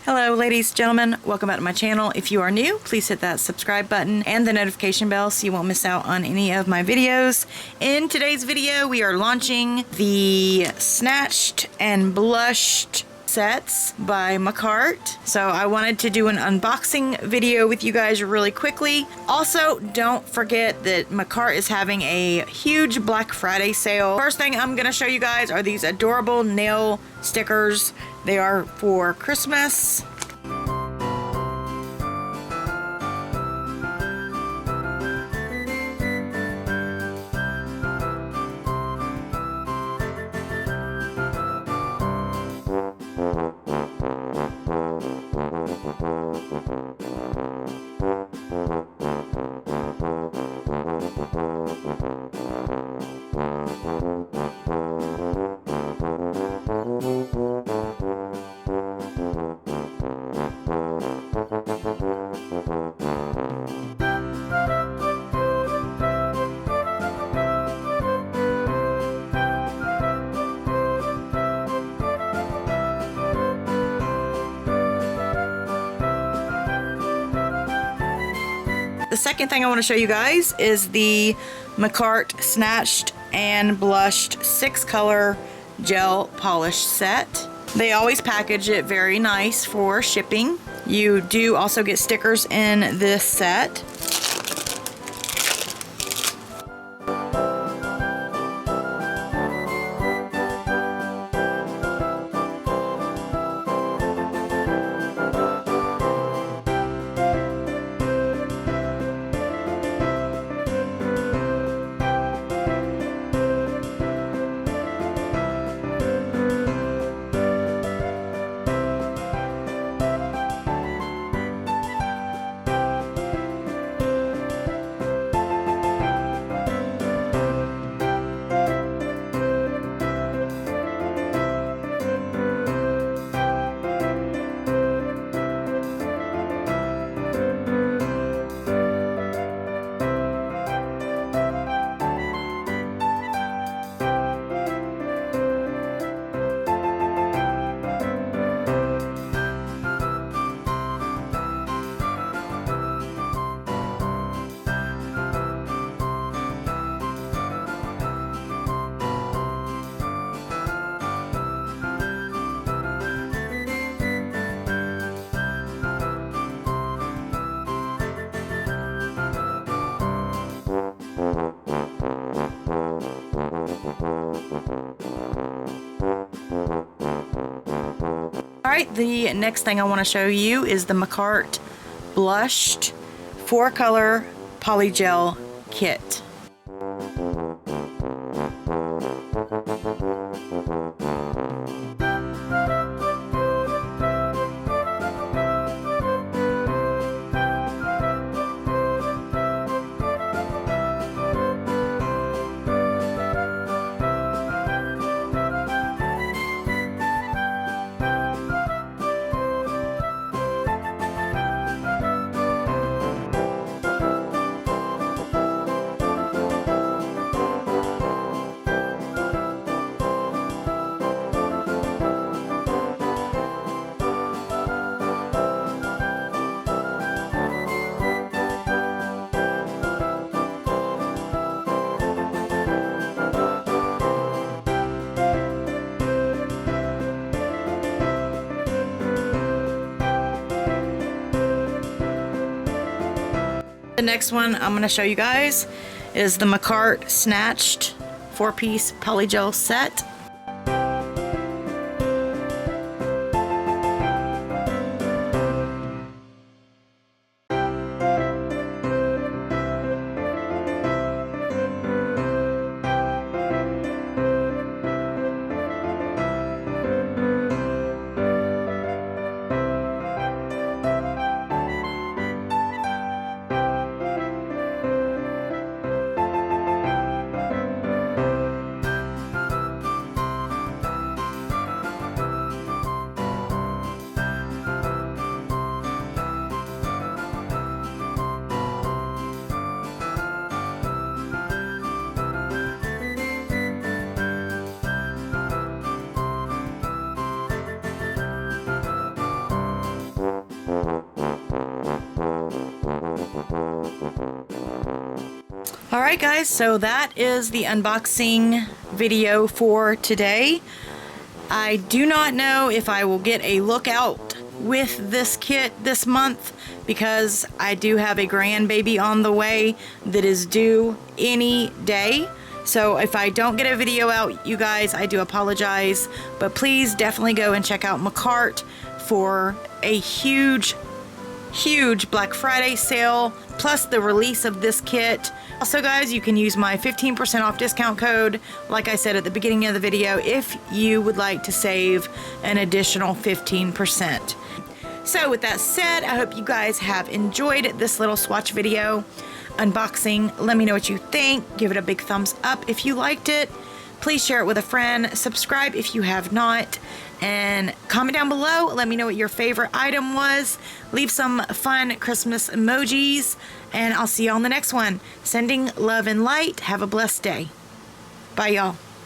Hello ladies, gentlemen, welcome back to my channel. If you are new, please hit that subscribe button and the notification bell so you won't miss out on any of my videos. In today's video, we are launching the Snatched and Blushed sets by Makartt. So I wanted to do an unboxing video with you guys really quickly. Also, don't forget that Makartt is having a huge Black Friday sale. First thing I'm going to show you guys are these adorable nail stickers. They are for Christmas. The second thing I want to show you guys is the Makartt Snatched and Blushed 6-color gel polish set. They always package it very nice for shipping. You do also get stickers in this set. Alright, the next thing I want to show you is the Makartt Blushed 4-color polygel kit. The next one I'm going to show you guys is the Makartt Snatched 4-piece polygel set. Alright guys, so that is the unboxing video for today. I do not know if I will get a lookout with this kit this month because I do have a grandbaby on the way that is due any day. So if I don't get a video out, you guys, I do apologize. But please definitely go and check out Makartt for a huge Black Friday sale, plus the release of this kit. Also guys, you can use my 15% off discount code, like I said at the beginning of the video, if you would like to save an additional 15%. So with that said, I hope you guys have enjoyed this little swatch video unboxing. Let me know what you think. Give it a big thumbs up if you liked it. Please share it with a friend. Subscribe if you have not. And comment down below. Let me know what your favorite item was. Leave some fun Christmas emojis. And I'll see you on the next one. Sending love and light. Have a blessed day. Bye, y'all.